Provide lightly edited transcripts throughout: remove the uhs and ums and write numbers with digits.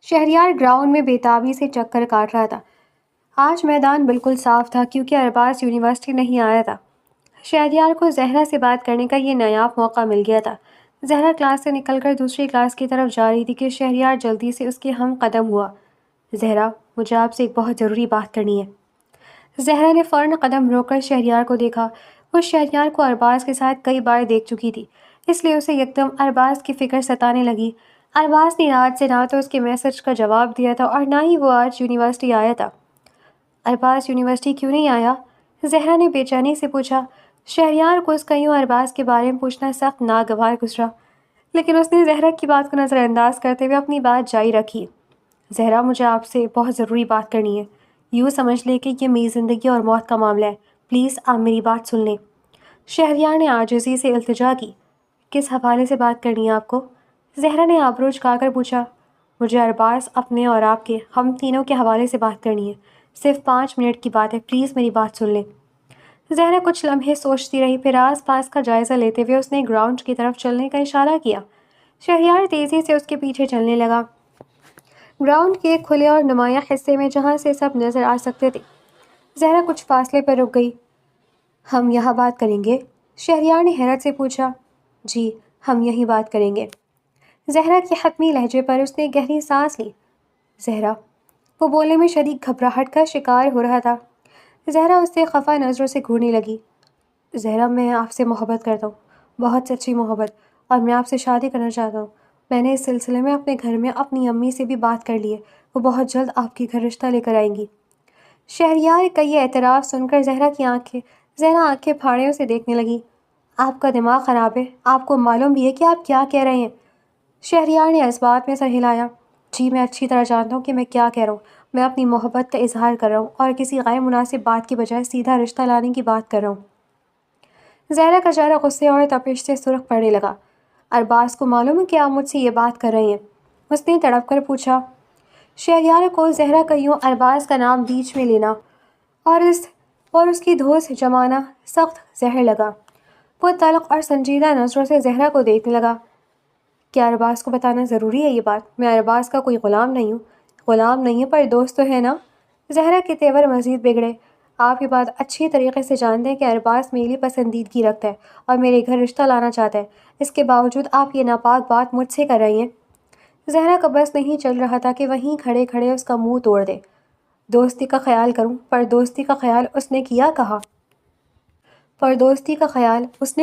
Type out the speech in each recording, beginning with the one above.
Shahryar ground میں بےتابی سے چکر کاٹ رہا تھا۔ آج میدان بالکل صاف تھا کیونکہ ارباز یونیورسٹی نہیں آیا تھا۔ شہریار کو زہرا سے بات کرنے کا یہ نایاب موقع مل گیا تھا۔ زہرا کلاس سے نکل کر دوسری کلاس کی طرف جا رہی تھی کہ شہریار جلدی سے اس کے ہم قدم ہوا۔ زہرا، مجھے آپ سے ایک بہت ضروری بات کرنی ہے۔ زہرا نے فوراً قدم روک کر شہریار کو دیکھا۔ وہ شہریار کو ارباز کے ساتھ کئی بار دیکھ چکی تھی، اس لیے اسے یکدم ارباز کی فکر ستانے لگی۔ ارباز نے رات سے نہ تو اس کے میسج کا جواب دیا تھا اور نہ ہی وہ آج یونیورسٹی آیا تھا۔ ارباز یونیورسٹی کیوں نہیں آیا؟ زہرا نے بے چینی سے پوچھا۔ شہریار کو اس کا یوں ارباز کے بارے میں پوچھنا سخت ناگوار گزرا، لیکن اس نے زہرا کی بات کو نظر انداز کرتے ہوئے اپنی بات جاری رکھی۔ زہرا، مجھے آپ سے بہت ضروری بات کرنی ہے۔ یوں سمجھ لے کہ یہ میری زندگی اور موت کا معاملہ ہے۔ پلیز آپ میری بات سن لیں۔ شہریار نے عاجزی سے التجا کی۔ کس حوالے سے بات کرنی ہے آپ کو؟ زہرا نے آبرو جھکا کر پوچھا۔ مجھے ارباز، اپنے اور آپ کے، ہم تینوں کے حوالے سے بات کرنی ہے۔ صرف 5 منٹ کی بات ہے، پلیز میری بات سن لیں۔ زہرا کچھ لمحے سوچتی رہی، پھر آس پاس کا جائزہ لیتے ہوئے اس نے گراؤنڈ کی طرف چلنے کا اشارہ کیا۔ شہریار تیزی سے اس کے پیچھے چلنے لگا۔ گراؤنڈ کے ایک کھلے اور نمایاں حصے میں جہاں سے سب نظر آ سکتے تھے۔ زہرا کچھ فاصلے پر رک گئی۔ ہم یہاں بات کریں گے؟ شہریار نے حیرت سے پوچھا۔ جی، ہم یہیں بات کریں گے۔ زہرا کے حتمی لہجے پر اس نے گہری سانس لی۔ زہرا، وہ بولنے میں شدید گھبراہٹ کا شکار ہو رہا تھا۔ زہرا اس سے خفا نظروں سے گھورنے لگی۔ زہرا، میں آپ سے محبت کرتا ہوں، بہت سچی محبت، اور میں آپ سے شادی کرنا چاہتا ہوں۔ میں نے اس سلسلے میں اپنے گھر میں اپنی امی سے بھی بات کر لی ہے، وہ بہت جلد آپ کے گھر رشتہ لے کر آئیں گی۔ شہریار کا یہ اعتراف سن کر زہرا آنکھیں پھاڑے اسے دیکھنے لگی۔ آپ کا دماغ خراب ہے، آپ کو معلوم بھی ہے کہ آپ کیا کہہ رہے ہیں؟ شہریار نے اس بات میں سر ہلایا۔ جی، میں اچھی طرح جانتا ہوں کہ میں کیا کہہ رہا ہوں۔ میں اپنی محبت کا اظہار کر رہا ہوں اور کسی غیر مناسب بات کی بجائے سیدھا رشتہ لانے کی بات کر رہا ہوں۔ زہرا کا چہرہ غصے اور تپش سے سرخ پڑنے لگا۔ ارباز کو معلوم ہے کہ آپ مجھ سے یہ بات کر رہے ہیں؟ اس نے تڑپ کر پوچھا۔ شہریار کو زہرا کا یوں ارباز کا نام بیچ میں لینا اور اس کی دھوس جمانا سخت زہر لگا۔ وہ تلخ اور سنجیدہ نظروں سے زہرا کو دیکھنے لگا۔ کیا ارباز کو بتانا ضروری ہے یہ بات؟ میں ارباز کا کوئی غلام نہیں ہوں۔ غلام نہیں ہے پر دوست تو ہے نا؟ زہرا کے تیور مزید بگڑے۔ آپ یہ بات اچھی طریقے سے جانتے ہیں کہ ارباز میری پسندیدگی رکھتا ہے اور میرے گھر رشتہ لانا چاہتا ہے، اس کے باوجود آپ یہ ناپاک بات مجھ سے کر رہی ہیں۔ زہرا کا بس نہیں چل رہا تھا کہ وہیں کھڑے کھڑے اس کا منہ توڑ دے۔ دوستی کا خیال کروں، پر دوستی کا خیال اس نے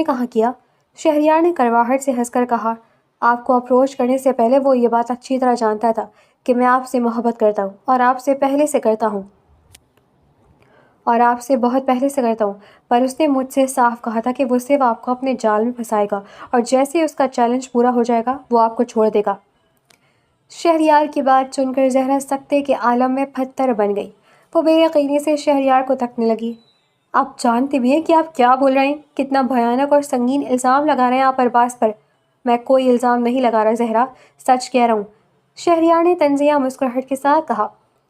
کہاں کیا؟ شہریار نے کڑواہٹ سے ہنس کر کہا۔ آپ کو اپروچ کرنے سے پہلے وہ یہ بات اچھی طرح جانتا تھا کہ میں آپ سے محبت کرتا ہوں اور آپ سے پہلے سے کرتا ہوں اور آپ سے بہت پہلے سے کرتا ہوں، پر اس نے مجھ سے صاف کہا تھا کہ وہ صرف آپ کو اپنے جال میں پھنسائے گا اور جیسے ہی اس کا چیلنج پورا ہو جائے گا وہ آپ کو چھوڑ دے گا۔ شہریار کی بات سن کر زہرا سکتے کے عالم میں پتھر بن گئی۔ وہ بے یقینی سے شہریار کو تکنے لگی۔ آپ جانتے بھی ہیں کہ آپ کیا بول رہے ہیں؟ کتنا بھیانک اور سنگین الزام لگا رہے ہیں آپ ارباز پر۔ میں کوئی الزام نہیں لگا رہا زہرا، سچ کہہ رہا ہوں۔ شہریار نے طنزیہ مسکراہٹ کے ساتھ کہا۔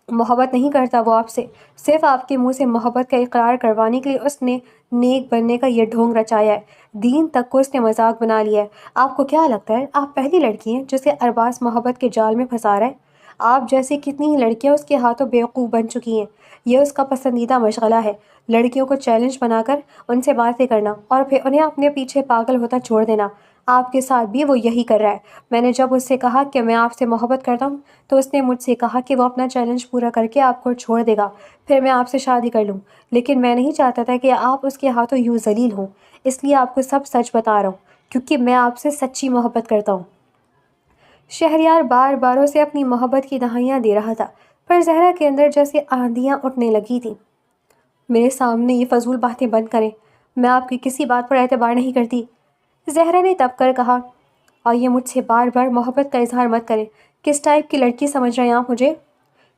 محبت نہیں کرتا وہ آپ سے، صرف آپ کے منہ سے محبت کا اقرار کروانے کے لیے اس نے نیک بننے کا یہ ڈھونگ رچایا ہے۔ دین تک کو اس نے مذاق بنا لیا ہے۔ آپ کو کیا لگتا ہے آپ پہلی لڑکی ہیں جسے ارباز محبت کے جال میں پھنسا رہا ہے؟ آپ جیسی کتنی ہی لڑکیاں اس کے ہاتھوں بیوقوف بن چکی ہیں۔ یہ اس کا پسندیدہ مشغلہ ہے، لڑکیوں کو چیلنج بنا کر ان سے باتیں کرنا اور پھر انہیں اپنے پیچھے پاگل ہوتا چھوڑ دینا۔ آپ کے ساتھ بھی وہ یہی کر رہا ہے۔ میں نے جب اس سے کہا کہ میں آپ سے محبت کرتا ہوں تو اس نے مجھ سے کہا کہ وہ اپنا چیلنج پورا کر کے آپ کو چھوڑ دے گا، پھر میں آپ سے شادی کر لوں، لیکن میں نہیں چاہتا تھا کہ آپ اس کے ہاتھوں یوں ذلیل ہوں، اس لیے آپ کو سب سچ بتا رہا ہوں کیونکہ میں آپ سے سچی محبت کرتا ہوں۔ شہریار بار بار اسے اپنی محبت کی دہائیاں دے رہا تھا، پر زہرا کے اندر جیسے آندیاں اٹھنے لگی تھیں۔ میرے سامنے یہ فضول باتیں بند کریں، میں آپ کی کسی بات پر اعتبار نہیں کرتی، زہرا نے تب کر کہا۔ اور یہ مجھ سے بار بار محبت کا اظہار مت کریں۔ کس ٹائپ کی لڑکی سمجھ رہے ہیں آپ مجھے؟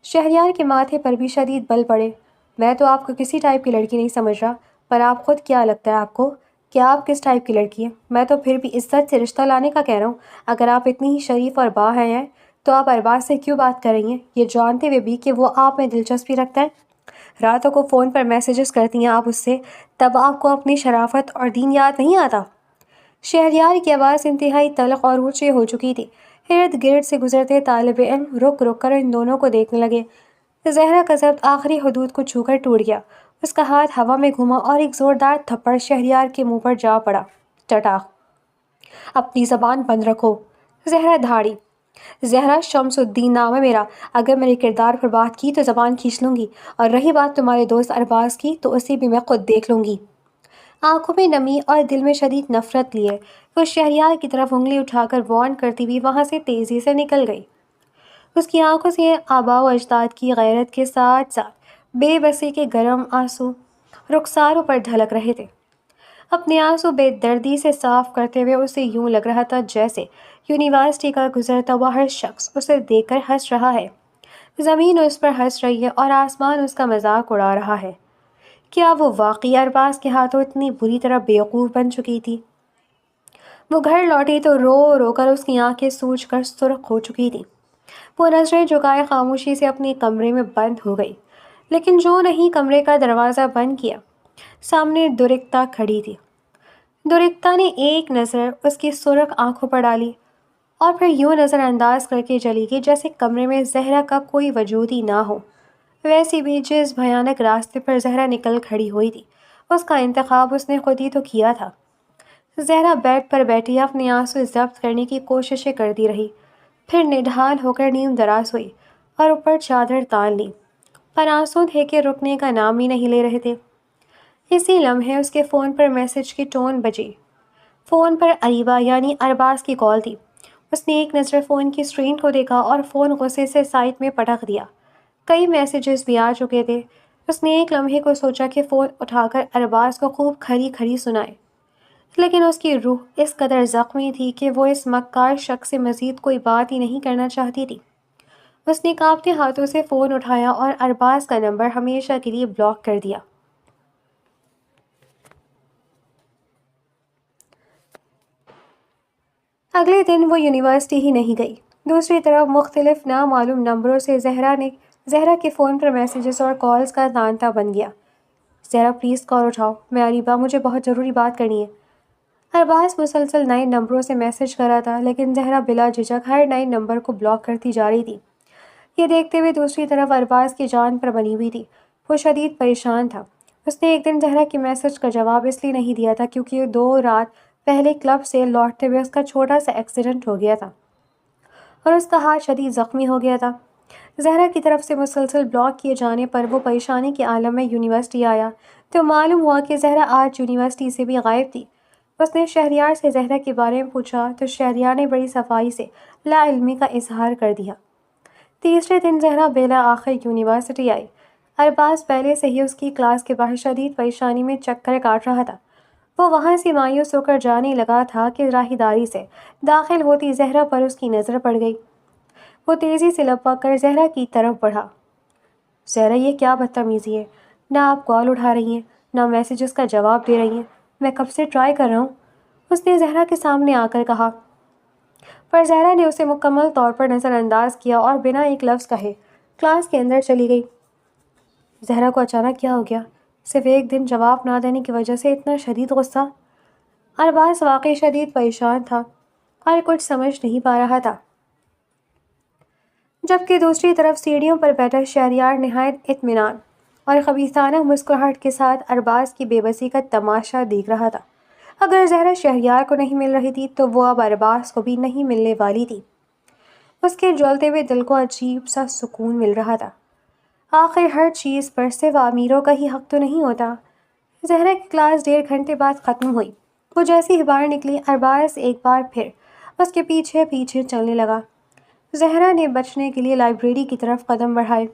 شہریار کے ماتھے پر بھی شدید بل پڑے۔ میں تو آپ کو کسی ٹائپ کی لڑکی نہیں سمجھ رہا، پر آپ خود کیا لگتا ہے آپ کو؟ کیا آپ کس ٹائپ کی لڑکی ہیں؟ میں تو پھر بھی عزت سے رشتہ لانے کا کہہ رہا ہوں۔ اگر آپ اتنی ہی شریف اور باحیا ہیں تو آپ ارباز سے کیوں بات کر رہی ہیں، یہ جانتے ہوئے بھی کہ وہ آپ میں دلچسپی رکھتا ہے؟ راتوں کو فون پر میسیجز کرتی ہیں آپ اس سے، تب آپ کو اپنی شرافت اور دین یاد نہیں آتا؟ شہریار کی آواز انتہائی تلخ اور اونچی ہو چکی تھی۔ ارد گرد سے گزرتے طالب علم رک رک کر ان دونوں کو دیکھنے لگے۔ زہرا کا ضبط آخری حدود کو چھو کر ٹوٹ گیا۔ اس کا ہاتھ ہوا میں گھوما اور ایک زوردار تھپڑ شہریار کے منہ پر جا پڑا۔ چٹاخ۔ اپنی زبان بند رکھو۔ زہرا دھاڑی۔ زہرا شمس الدین نام ہے میرا، اگر میرے کردار پر بات کی تو زبان کھینچ لوں گی، اور رہی بات تمہارے دوست ارباز کی تو اسے بھی میں خود دیکھ لوں گی۔ آنکھوں میں نمی اور دل میں شدید نفرت لیے وہ شہریار کی طرف انگلی اٹھا کر وارن کرتی ہوئی وہاں سے تیزی سے نکل گئی۔ اس کی آنکھوں سے آباء و اجداد کی غیرت کے ساتھ ساتھ بے بسی کے گرم آنسو رخساروں پر ڈھلک رہے تھے۔ اپنے آنسو بے دردی سے صاف کرتے ہوئے اسے یوں لگ رہا تھا جیسے یونیورسٹی کا گزرتا ہوا ہر شخص اسے دیکھ کر ہنس رہا ہے، زمین اس پر ہنس رہی ہے اور آسمان اس کا مذاق اڑا رہا ہے۔ کیا وہ واقعی ارباز کے ہاتھوں اتنی بری طرح بیوقوف بن چکی تھی؟ وہ گھر لوٹی تو رو رو کر اس کی آنکھیں سوج کر سرخ ہو چکی تھیں۔ وہ نظریں جھکائے خاموشی سے اپنے کمرے میں بند ہو گئی، لیکن جو نہیں کمرے کا دروازہ بند کیا، سامنے درکتا کھڑی تھی۔ درکتا نے ایک نظر اس کی سرخ آنکھوں پر ڈالی اور پھر یوں نظر انداز کر کے چلی گئی جیسے کمرے میں زہرا کا کوئی وجود ہی نہ ہو۔ ویسے بھی جس بھیانک راستے پر زہرا نکل کھڑی ہوئی تھی، اس کا انتخاب اس نے خود ہی تو کیا تھا۔ زہرا بیڈ پر بیٹھی اپنے آنسو ضبط کرنے کی کوششیں کرتی رہی، پھر نڈھال ہو کر نیم دراز ہوئی اور اوپر چادر تان لی، پر آنسو تھے کہ رکنے کا نام ہی نہیں لے رہے تھے۔ اسی لمحے اس کے فون پر میسج کی ٹون بجی۔ فون پر اریبہ یعنی ارباز کی کال تھی۔ اس نے ایک نظر فون کی اسکرین کو دیکھا اور فون غصے سے سائڈ میں پٹک دیا۔ کئی میسیجز بھی آ چکے تھے۔ اس نے ایک لمحے کو سوچا کہ فون اٹھا کر ارباز کو خوب کھری کھری سنائے، لیکن اس کی روح اس قدر زخمی تھی کہ وہ اس مکار شخص سے مزید کوئی بات ہی نہیں کرنا چاہتی تھی۔ اس نے کانپتے ہاتھوں سے فون اٹھایا اور ارباز کا نمبر ہمیشہ کے لیے بلاک کر دیا۔ اگلے دن وہ یونیورسٹی ہی نہیں گئی۔ دوسری طرف مختلف نامعلوم نمبروں سے زہرا کے فون پر میسیجز اور کالز کا تانتا بن گیا۔ زہرا پلیز کال اٹھاؤ، میں اریبہ، مجھے بہت ضروری بات کرنی ہے۔ ارباز مسلسل نئے نمبروں سے میسج کر رہا تھا، لیکن زہرا بلا جھجک ہر نئے نمبر کو بلاک کرتی جا رہی تھی۔ یہ دیکھتے ہوئے دوسری طرف ارباز کی جان پر بنی ہوئی تھی۔ وہ شدید پریشان تھا۔ اس نے ایک دن زہرا کے میسج کا جواب اس لیے نہیں دیا تھا کیونکہ 2 رات پہلے کلب سے لوٹتے ہوئے اس کا چھوٹا سا ایکسیڈنٹ ہو گیا تھا اور اس کا ہاتھ شدید زخمی ہو گیا تھا۔ زہرا کی طرف سے مسلسل بلاک کیے جانے پر وہ پریشانی کے عالم میں یونیورسٹی آیا تو معلوم ہوا کہ زہرا آج یونیورسٹی سے بھی غائب تھی۔ اس نے شہریار سے زہرا کے بارے میں پوچھا تو شہریار نے بڑی صفائی سے لا علمی کا اظہار کر دیا۔ تیسرے دن زہرا بلا آخر یونیورسٹی آئی۔ ارباز پہلے سے ہی اس کی کلاس کے باہر شدید پریشانی میں چکر کاٹ رہا تھا۔ وہ وہاں سے مایوس ہو کر جانے لگا تھا کہ راہداری سے داخل ہوتی زہرا پر اس کی نظر پڑ گئی۔ وہ تیزی سے لپک کر زہرا کی طرف بڑھا۔ زہرا، یہ کیا بدتمیزی ہے؟ نہ آپ کال اٹھا رہی ہیں، نہ میسیجز کا جواب دے رہی ہیں۔ میں کب سے ٹرائی کر رہا ہوں، اس نے زہرا کے سامنے آ کر کہا، پر زہرا نے اسے مکمل طور پر نظر انداز کیا اور بنا ایک لفظ کہے کلاس کے اندر چلی گئی۔ زہرا کو اچانک کیا ہو گیا؟ صرف ایک دن جواب نہ دینے کی وجہ سے اتنا شدید غصہ؟ ارباز واقعی شدید پریشان تھا اور کچھ سمجھ نہیں پا رہا تھا، جبکہ دوسری طرف سیڑھیوں پر بیٹھا شہریار نہایت اطمینان اور خبیثانہ مسکراہٹ کے ساتھ ارباز کی بے بسی کا تماشا دیکھ رہا تھا۔ اگر زہرا شہریار کو نہیں مل رہی تھی تو وہ اب ارباز کو بھی نہیں ملنے والی تھی۔ اس کے جلتے ہوئے دل کو عجیب سا سکون مل رہا تھا۔ آخر ہر چیز پر صرف امیروں کا ہی حق تو نہیں ہوتا۔ زہرا کی کلاس 1.5 گھنٹے بعد ختم ہوئی۔ وہ جیسے ہی باہر نکلی، ارباز ایک بار پھر اس کے پیچھے پیچھے چلنے لگا۔ زہرا نے بچنے کے لیے لائبریری کی طرف قدم بڑھائے،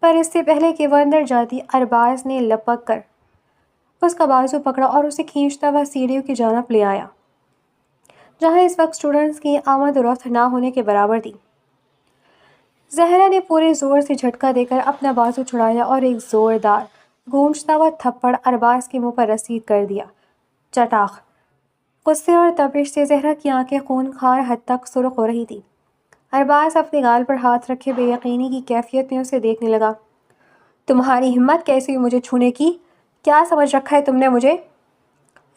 پر اس سے پہلے کہ وہ اندر جاتی، ارباز نے لپک کر اس کا بازو پکڑا اور اسے کھینچتا ہوا سیڑھیوں کی جانب لے آیا، جہاں اس وقت اسٹوڈنٹس کی آمد و رفت نہ ہونے کے برابر تھی۔ زہرا نے پورے زور سے جھٹکا دے کر اپنا بازو چھڑایا اور ایک زوردار گونجتا ہوا تھپڑ ارباز کے منہ پر رسید کر دیا۔ چٹاخ۔ غصے اور تپش سے زہرا کی آنکھیں خون خوار حد تک سرخ ہو رہی تھی۔ ارباز اپنے گال پر ہاتھ رکھے بے یقینی کی کیفیت میں اسے دیکھنے لگا۔ تمہاری ہمت کیسی ہوئی مجھے چھونے کی؟ کیا سمجھ رکھا ہے تم نے مجھے؟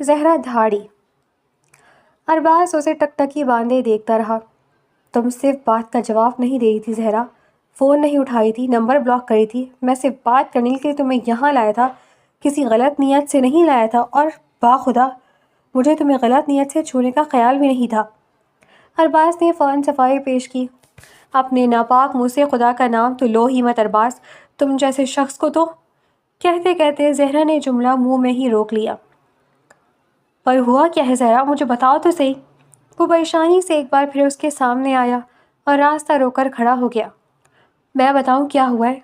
زہرا دھاڑی۔ ارباز اسے ٹکٹکی باندھے دیکھتا رہا۔ تم صرف بات کا جواب نہیں دے رہی تھی زہرا، فون نہیں اٹھائی تھی، نمبر بلاک کری تھی، میں صرف بات کرنے کے لیے تمہیں یہاں لایا تھا، کسی غلط نیت سے نہیں لایا تھا، اور باخدا مجھے تمہیں غلط نیت سے چھونے کا خیال بھی نہیں تھا۔ ارباز نے فوراً صفائی پیش کی، اپنے ناپاک منہ سے خدا کا نام تو لو ہی مت ارباز، تم جیسے شخص کو تو… کہتے کہتے زہرا نے جملہ منہ میں ہی روک لیا۔ پر ہوا کیا ہے زہرا، مجھے بتاؤ تو صحیح۔ وہ پریشانی سے ایک بار پھر اس کے سامنے آیا اور راستہ روک کر کھڑا ہو گیا۔ میں بتاؤں کیا ہوا ہے؟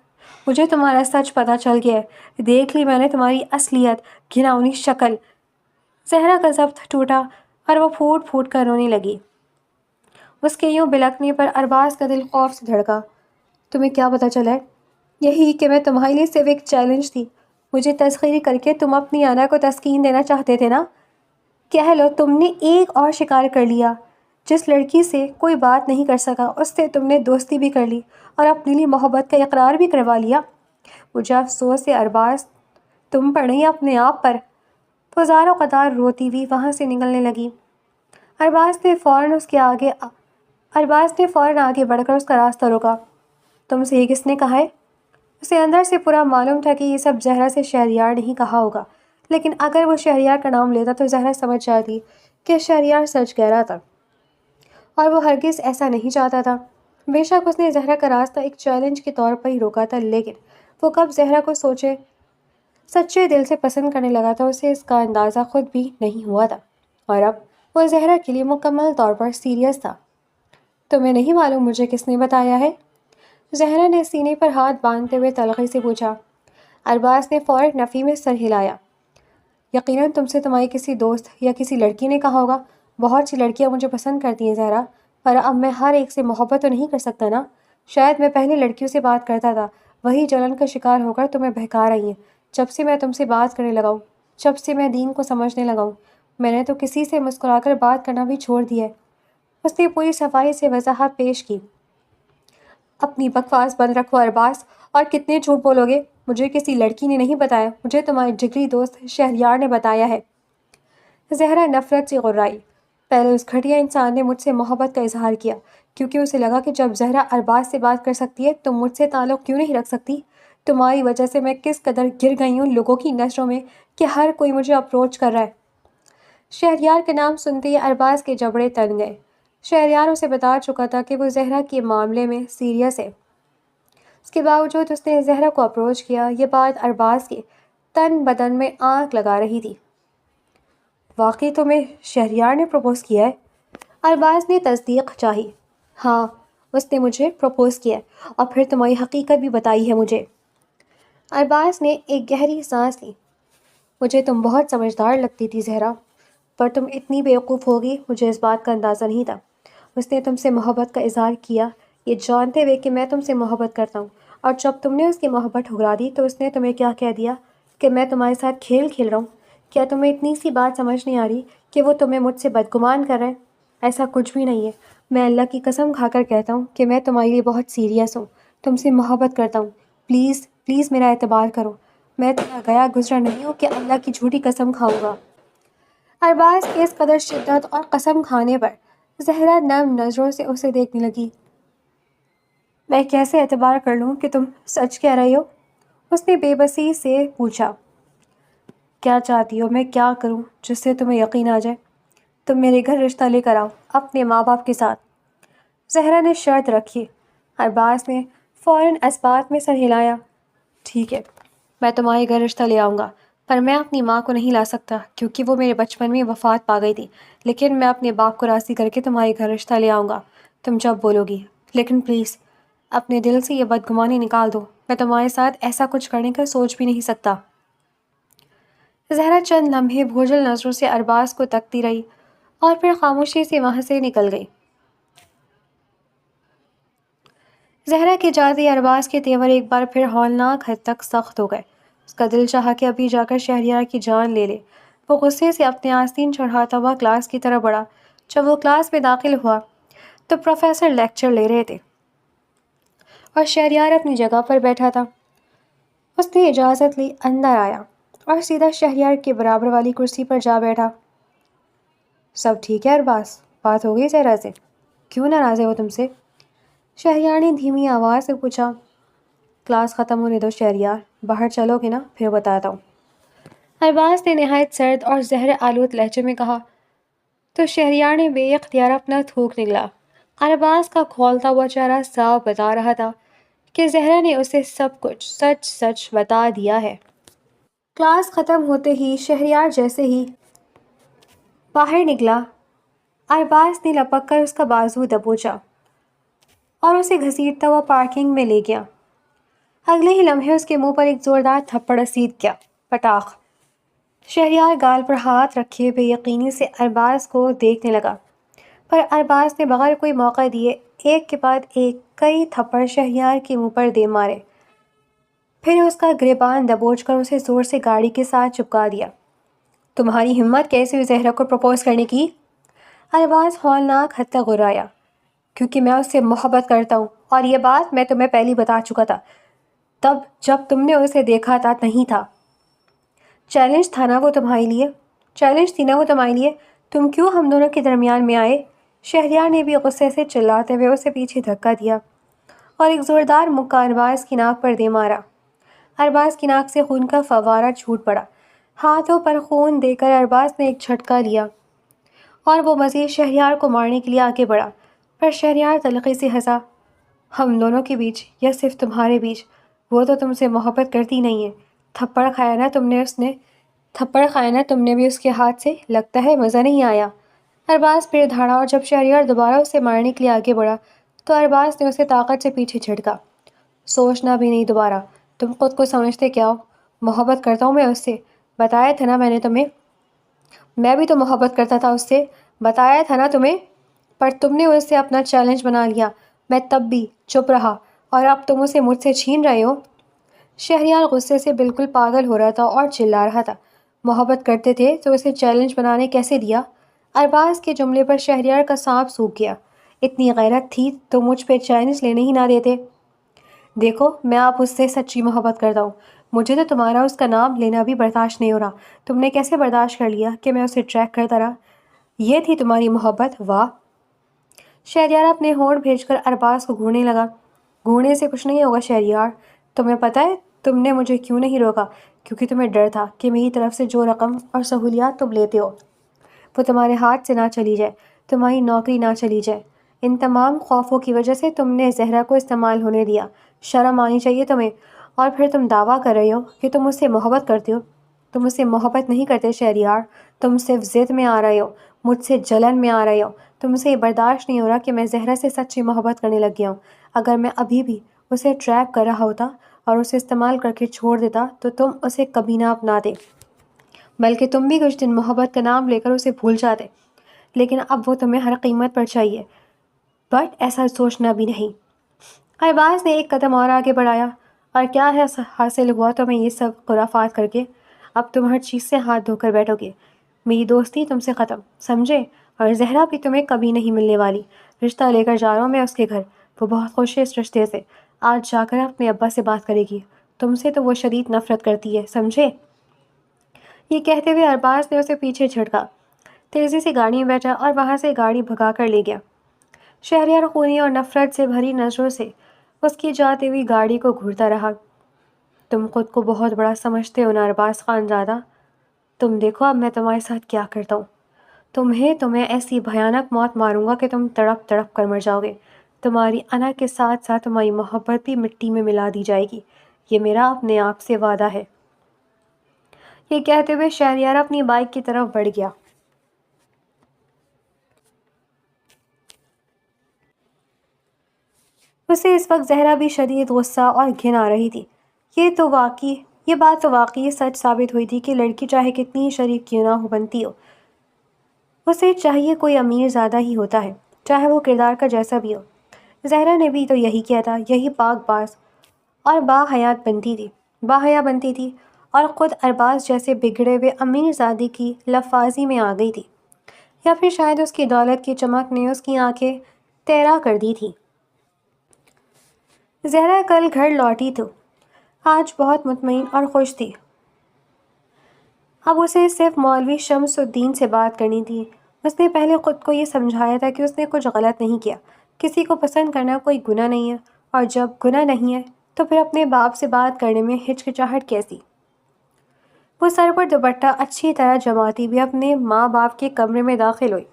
مجھے تمہارا سچ پتہ چل گیا ہے، دیکھ لی میں نے تمہاری اصلیت، گھناؤنی شکل۔ زہرا کا ضبط ٹوٹا اور وہ پھوٹ پھوٹ کر رونے لگی۔ اس کے یوں بلکنے پر ارباز کا دل خوف سے دھڑکا۔ تمہیں کیا پتہ چلا ہے؟ یہی کہ میں تمہارے لیے صرف ایک چیلنج تھی، مجھے تسخیر کر کے تم اپنی انا کو تسکین دینا چاہتے تھے نا؟ کہہ لو تم نے ایک اور شکار کر لیا، جس لڑکی سے کوئی بات نہیں کر سکا اس سے تم نے دوستی بھی کر لی اور اپنے لیے محبت کا اقرار بھی کروا لیا۔ مجھے افسوس ہے ارباز، تم پر نہیں اپنے آپ پر۔ وہ زار و قطار روتی ہوئی وہاں سے نکلنے لگی۔ ارباز نے فوراً آگے بڑھ کر اس کا راستہ روکا۔ تم سے یہ کس نے کہا ہے؟ اسے اندر سے پورا معلوم تھا کہ یہ سب زہرا سے شہریار نہیں کہا ہوگا، لیکن اگر وہ شہریار کا نام لیتا تو زہرا سمجھ جاتی کہ شہریار سچ کہہ رہا تھا، اور وہ ہرگز ایسا نہیں چاہتا تھا۔ بے شک اس نے زہرا کا راستہ ایک چیلنج کے طور پر ہی روکا تھا، لیکن وہ کب زہرا کو سچے دل سے پسند کرنے لگا تھا اسے اس کا اندازہ خود بھی نہیں ہوا تھا، اور اب وہ زہرا کے لیے مکمل طور پر سیریس تھا۔ تمہیں نہیں معلوم مجھے کس نے بتایا ہے؟ زہرا نے سینے پر ہاتھ باندھتے ہوئے تلخی سے پوچھا۔ ارباز نے فوراً نفی میں سر ہلایا۔ یقیناً تم سے تمہاری کسی دوست یا کسی لڑکی نے کہا ہوگا۔ بہت سی لڑکیاں مجھے پسند کرتی ہیں زہرا، پر اب میں ہر ایک سے محبت تو نہیں کر سکتا نا۔ شاید میں پہلے لڑکیوں سے بات کرتا تھا، وہی جلن کا شکار ہو کر تمہیں بہکا رہی ہیں۔ جب سے میں تم سے بات کرنے لگا ہوں، جب سے میں دین کو سمجھنے لگا ہوں، میں نے تو کسی سے مسکرا کر بات کرنا بھی چھوڑ دیا ہے۔ اس نے پوری صفائی سے وضاحت پیش کی۔ اپنی بکواس بند رکھو ارباز، اور کتنے جھوٹ بولو گے؟ مجھے کسی لڑکی نے نہیں بتایا، مجھے تمہارے جگری دوست شہریار نے بتایا ہے۔ زہرا نفرت سے غرائی۔ پہلے اس گھٹیا انسان نے مجھ سے محبت کا اظہار کیا، کیونکہ اسے لگا کہ جب زہرا ارباز سے بات کر سکتی ہے تو مجھ سے تعلق کیوں نہیں رکھ سکتی؟ تمہاری وجہ سے میں کس قدر گر گئی ہوں لوگوں کی نظروں میں کہ ہر کوئی مجھے اپروچ کر رہا ہے۔ شہریار کا نام سنتے ہی ارباز کے جبڑے تن گئے۔ شہریار اسے بتا چکا تھا کہ وہ زہرا کے معاملے میں سیریس ہے۔ اس کے باوجود اس نے زہرا کو اپروچ کیا۔ یہ بات ارباز کے تن بدن میں آگ لگا رہی تھی۔ واقعی تمہیں شہریار نے پروپوز کیا ہے؟ ارباز نے تصدیق چاہی۔ ہاں، اس نے مجھے پروپوز کیا ہے، اور پھر تمہاری حقیقت بھی بتائی ہے مجھے۔ ارباز نے ایک گہری سانس لی۔ مجھے تم بہت سمجھدار لگتی تھی زہرا، پر تم اتنی بیوقوف ہوگی مجھے اس بات کا اندازہ نہیں تھا۔ اس نے تم سے محبت کا اظہار کیا، یہ جانتے ہوئے کہ میں تم سے محبت کرتا ہوں، اور جب تم نے اس کی محبت ٹھکرا دی تو اس نے تمہیں کیا کہہ دیا کہ میں تمہارے ساتھ کھیل کھیل رہا ہوں؟ کیا تمہیں اتنی سی بات سمجھ نہیں آ رہی کہ وہ تمہیں مجھ سے بدگمان کر رہے ہیں؟ ایسا کچھ بھی نہیں ہے۔ میں اللہ کی قسم کھا کر کہتا ہوں کہ میں تمہارے لیے بہت سیریس ہوں، تم سے محبت کرتا ہوں۔ پلیز پلیز میرا اعتبار کرو، میں اتنا گیا گزرا نہیں ہوں کہ اللہ کی جھوٹی قسم کھاؤں گا۔ ارباز کے اس قدر شدت اور قسم کھانے پر زہرا نرم نظروں سے اسے دیکھنے لگی۔ میں کیسے اعتبار کر لوں کہ تم سچ کہہ رہی ہو؟ اس نے بے بسی سے پوچھا۔ کیا چاہتی ہو میں کیا کروں جس سے تمہیں یقین آ جائے؟ تم میرے گھر رشتہ لے کر آؤ اپنے ماں باپ کے ساتھ، زہرا نے شرط رکھی۔ ارباز نے فوراً اس بات میں سر ہلایا۔ ٹھیک ہے، میں تمہارے گھر رشتہ لے آؤں گا، پر میں اپنی ماں کو نہیں لا سکتا کیونکہ وہ میرے بچپن میں وفات پا گئی تھی، لیکن میں اپنے باپ کو راضی کر کے تمہارے گھر رشتہ لے آؤں گا تم جب بولو گی۔ لیکن پلیز اپنے دل سے یہ بدگمانی نکال دو، میں تمہارے ساتھ ایسا کچھ کرنے کا سوچ بھی نہیں سکتا۔ زہرا چند لمحے بھوجل نظروں سے ارباز کو تکتی رہی اور پھر خاموشی سے وہاں سے نکل گئی۔ زہرا کے جاتے ہی ارباز کے تیور ایک بار پھر ہولناک حد تک سخت ہو گئے۔ اس کا دل چاہا کہ ابھی جا کر شہریار کی جان لے لے۔ وہ غصے سے اپنے آستین چڑھاتا ہوا کلاس کی طرف بڑھا۔ جب وہ کلاس میں داخل ہوا تو پروفیسر لیکچر لے رہے تھے اور شہریار اپنی جگہ پر بیٹھا تھا۔ اس نے اجازت لی، اندر آیا اور سیدھا شہریار کے برابر والی کرسی پر جا بیٹھا۔ سب ٹھیک ہے ارباز؟ بات ہو گئی زہرا سے؟ کیوں ناراض ہے وہ تم سے؟ شہریار نے دھیمی آواز سے پوچھا۔ کلاس ختم ہونے دو شہریار، باہر چلو گے نا پھر بتاتا ہوں۔ ارباز نے نہایت سرد اور زہر آلود لہجے میں کہا تو شہریار نے بے اختیار اپنا تھوک نگلا۔ ارباز کا کھولتا ہوا چہرہ صاف بتا رہا تھا کہ زہرا نے اسے سب کچھ سچ سچ بتا دیا ہے۔ کلاس ختم ہوتے ہی شہریار جیسے ہی باہر نکلا، ارباز نے لپک کر اس کا بازو دبوچا اور اسے گھسیٹتا ہوا پارکنگ میں لے گیا۔ اگلے ہی لمحے اس کے منہ پر ایک زوردار تھپڑ رسید کیا۔ پٹاخ! شہریار گال پر ہاتھ رکھے بے یقینی سے ارباز کو دیکھنے لگا، پر ارباز نے بغیر کوئی موقع دیے ایک کے بعد ایک کئی تھپڑ شہریار کے منہ پر دے مارے، پھر اس کا گریبان دبوچ کر اسے زور سے گاڑی کے ساتھ چپکا دیا۔ تمہاری ہمت کیسے ہوئی زہرا کو پرپوز کرنے کی؟ ارباز ہولناک حد تک غرایا۔ کیونکہ میں اس سے محبت کرتا ہوں، اور یہ بات میں تمہیں پہلے بتا چکا تھا، تب جب تم نے اسے دیکھا تھا نہیں تھا۔ چیلنج تھا نا وہ تمہارے لیے، چیلنج تھی نا وہ تمہارے لیے، تم کیوں ہم دونوں کے درمیان میں آئے؟ شہریار نے بھی غصے سے چلاتے ہوئے اسے پیچھے دھکا دیا اور ایک زوردار مکہ ارباز کی ناک پر دے مارا۔ ارباز کی ناک سے خون کا فوارہ چھوٹ پڑا۔ ہاتھوں پر خون دے کر ارباز نے ایک جھٹکا لیا اور وہ مزید شہریار کو مارنے کے لیے آگے بڑھا، پر شہریار تلخی سے ہنسا۔ ہم دونوں کے بیچ یا صرف تمہارے بیچ؟ وہ تو تم سے محبت کرتی نہیں ہے۔ تھپڑ کھایا نا تم نے بھی اس کے ہاتھ سے، لگتا ہے مزہ نہیں آیا۔ ارباز پھر دھاڑا اور جب شہریار دوبارہ اسے مارنے کے لیے آگے بڑھا تو ارباز نے اسے طاقت سے پیچھے جھٹکا۔ سوچنا بھی نہیں دوبارہ، تم خود کو سمجھتے کیا ہو؟ محبت کرتا ہوں میں اس سے، بتایا تھا نا میں نے تمہیں۔ میں بھی تو محبت کرتا تھا اس سے، بتایا تھا نا تمہیں، پر تم نے اسے اپنا چیلنج بنا لیا۔ میں تب بھی چپ رہا اور اب تم اسے مجھ سے چھین رہے ہو۔ شہریار غصے سے بالکل پاگل ہو رہا تھا اور چلا رہا تھا۔ محبت کرتے تھے تو اسے چیلنج بنانے کیسے دیا؟ ارباز کے جملے پر شہریار کا سانپ سوکھ گیا۔ اتنی غیرت تھی تو مجھ پہ چیلنج لینے ہی نہ دیتے۔ دیکھو میں اب اس سے سچی محبت کرتا ہوں، مجھے تو تمہارا اس کا نام لینا بھی برداشت نہیں ہو رہا۔ تم نے کیسے برداشت کر لیا کہ میں اسے ٹریک کرتا رہا؟ یہ تھی تمہاری محبت؟ واہ! شہریار اپنے ہونٹ بھیج کر ارباز کو گھورنے لگا۔ گھورنے سے کچھ نہیں ہوگا شہریار، تمہیں پتہ ہے تم نے مجھے کیوں نہیں روکا؟ کیونکہ تمہیں ڈر تھا کہ میری طرف سے جو رقم اور سہولیات تم لیتے ہو وہ تمہارے ہاتھ سے نہ چلی جائے، تمہاری نوکری نہ چلی جائے۔ ان تمام خوفوں کی وجہ سے تم نے زہرا کو استعمال ہونے دیا۔ شرم آنی چاہیے تمہیں، اور پھر تم دعویٰ کر رہے ہو کہ تم اس سے محبت کرتے ہو۔ تم اس سے محبت نہیں کرتے شہریار، تم صرف ضد میں آ رہے ہو، مجھ سے جلن میں آ رہے ہو۔ تم سے یہ برداشت نہیں ہو رہا کہ میں زہرا سے سچی محبت کرنے لگ گیا ہوں۔ اگر میں ابھی بھی اسے ٹریپ کر رہا ہوتا اور اسے استعمال کر کے چھوڑ دیتا تو تم اسے کبھی نہ اپناتے، بلکہ تم بھی کچھ دن محبت کا نام لے کر اسے بھول جاتے۔ لیکن اب وہ تمہیں ہر قیمت پر چاہیے، بٹ ایسا سوچنا بھی نہیں۔ ارباز نے ایک قدم اور آگے بڑھایا۔ اور کیا ہے حاصل ہوا تمہیں یہ سب خرافات کر کے؟ اب تم ہر چیز سے ہاتھ دھو کر بیٹھو گے۔ میری دوستی تم سے ختم، سمجھے؟ اور زہرا بھی تمہیں کبھی نہیں ملنے والی۔ رشتہ لے کر جا رہا ہوں میں اس کے گھر، وہ بہت خوش ہے اس رشتے سے۔ آج جا کر اپنے ابا سے بات کرے گی، تم سے تو وہ شدید نفرت کرتی ہے، سمجھے؟ یہ کہتے ہوئے ارباز نے اسے پیچھے جھٹکا، تیزی سے گاڑی میں بیٹھا اور وہاں سے گاڑی بھگا کر لے گیا۔ شہریار خونی اور نفرت سے بھری نظروں سے اس کی جاتی ہوئی گاڑی کو گھورتا رہا۔ تم خود کو بہت بڑا سمجھتے ہو نا ارباز خان زادہ، تم دیکھو اب میں تمہارے ساتھ کیا کرتا ہوں۔ تمہیں ایسی بھیانک موت ماروں گا کہ تم تڑپ تڑپ کر مر جاؤ گے۔ تمہاری انا کے ساتھ ساتھ تمہاری محبت بھی مٹی میں ملا دی جائے گی، یہ میرا اپنے آپ سے وعدہ ہے۔ یہ کہتے ہوئے شہریار اپنی بائک کی طرف بڑھ گیا۔ اسے اس وقت زہرا بھی شدید غصہ اور گھن آ رہی تھی۔ یہ بات تو واقعی سچ ثابت ہوئی تھی کہ لڑکی چاہے کتنی شریف کیوں نہ ہو بنتی ہو، اسے چاہیے کوئی امیر زادہ ہی ہوتا ہے، چاہے وہ کردار کا جیسا بھی ہو۔ زہرا نے بھی تو یہی کیا تھا، یہی پاک باز اور باحیا بنتی تھی اور خود ارباز جیسے بگڑے ہوئے امیر زادی کی لفاظی میں آ گئی تھی، یا پھر شاید اس کی دولت کی چمک نے اس کی آنکھیں تیرا کر دی تھی۔ زہرا کل گھر لوٹی تو آج بہت مطمئن اور خوش تھی۔ اب اسے صرف مولوی شمس الدین سے بات کرنی تھی۔ اس نے پہلے خود کو یہ سمجھایا تھا کہ اس نے کچھ غلط نہیں کیا، کسی کو پسند کرنا کوئی گناہ نہیں ہے، اور جب گناہ نہیں ہے تو پھر اپنے باپ سے بات کرنے میں ہچکچاہٹ کیسی؟ وہ سر پر دوپٹہ اچھی طرح جماتی ہوئی اپنے ماں باپ کے کمرے میں داخل ہوئی۔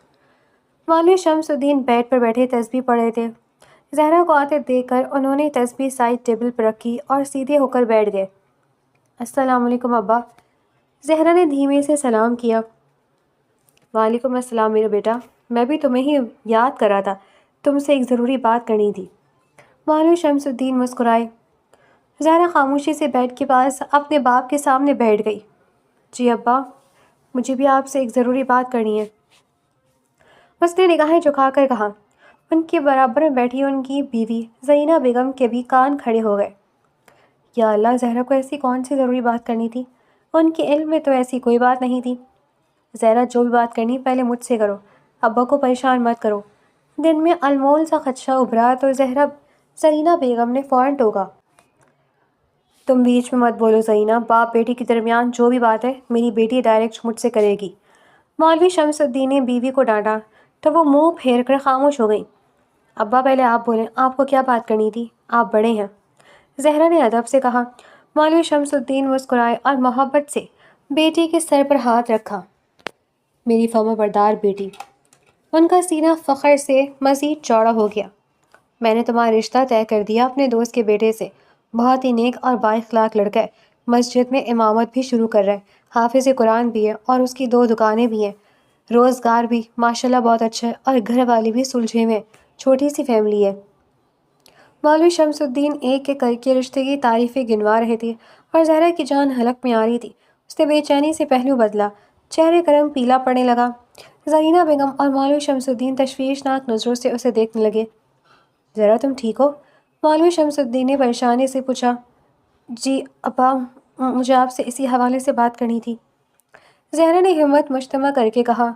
مولوی شمس الدین بیڈ پر بیٹھے تسبیح پڑھ رہے تھے۔ زہرا کو آتے دیکھ کر انہوں نے تسبیح سائڈ ٹیبل پر رکھی اور سیدھے ہو کر بیٹھ گئے۔ السلام علیکم ابا، زہرا نے دھیمے سے سلام کیا۔ وعلیکم السلام میرا بیٹا، میں بھی تمہیں ہی یاد کر رہا تھا، تم سے ایک ضروری بات کرنی تھی۔ مولوی شمس الدین مسکرائے۔ زہرا خاموشی سے بیڈ کے پاس اپنے باپ کے سامنے بیٹھ گئی۔ جی ابا، مجھے بھی آپ سے ایک ضروری بات کرنی ہے، اس نے نگاہیں جھکا کر کہا۔ ان کے برابر میں بیٹھی ان کی بیوی زینہ بیگم کے بھی کان کھڑے ہو گئے۔ یا اللہ، زہرا کو ایسی کون سی ضروری بات کرنی تھی؟ ان کے علم میں تو ایسی کوئی بات نہیں تھی۔ زہرا، جو بھی بات کرنی پہلے مجھ سے کرو، ابا کو پریشان مت کرو۔ دن میں انمول سا خدشہ ابھرا تو زینہ بیگم نے فوراً ٹوکا۔ تم بیچ میں مت بولو زینہ، باپ بیٹی کے درمیان جو بھی بات ہے میری بیٹی ڈائریکٹ مجھ سے کرے گی۔ مولوی شمس الدین نے بیوی کو ڈانٹا تو وہ منہ پھیر کر خاموش ہو گئی۔ ابا پہلے آپ بولیں، آپ کو کیا بات کرنی تھی؟ آپ بڑے ہیں، زہرا نے ادب سے کہا۔ مولوی شمس الدین مسکرائے اور محبت سے بیٹی کے سر پر ہاتھ رکھا۔ میری فرما بردار بیٹی، ان کا سینہ فخر سے مزید چوڑا ہو گیا۔ میں نے تمہارا رشتہ طے کر دیا اپنے دوست کے بیٹے سے، بہت ہی نیک اور بااخلاق لڑکا ہے، مسجد میں امامت بھی شروع کر رہا ہے، حافظ قرآن بھی ہے اور اس کی 2 دکانیں بھی ہیں، روزگار بھی ماشاءاللہ بہت اچھا ہے، اور گھر والی بھی سلجھے میں، چھوٹی سی فیملی ہے۔ مولوی شمس الدین ایک ایک کر کے رشتے کی تعریفیں گنوا رہے تھے اور زہرا کی جان حلق میں آ رہی تھی۔ اس نے بے چینی سے پہلو بدلا، چہرے کا رنگ پیلا پڑنے لگا۔ زینہ بیگم اور مولوی شمس الدین تشویشناک نظروں سے اسے دیکھنے لگے۔ ذرا تم ٹھیک ہو؟ مولوی شمس الدین نے پریشانی سے پوچھا۔ جی ابا، مجھے آپ سے اسی حوالے سے بات کرنی تھی، زہرا نے ہمت مجتمع کر کے کہا۔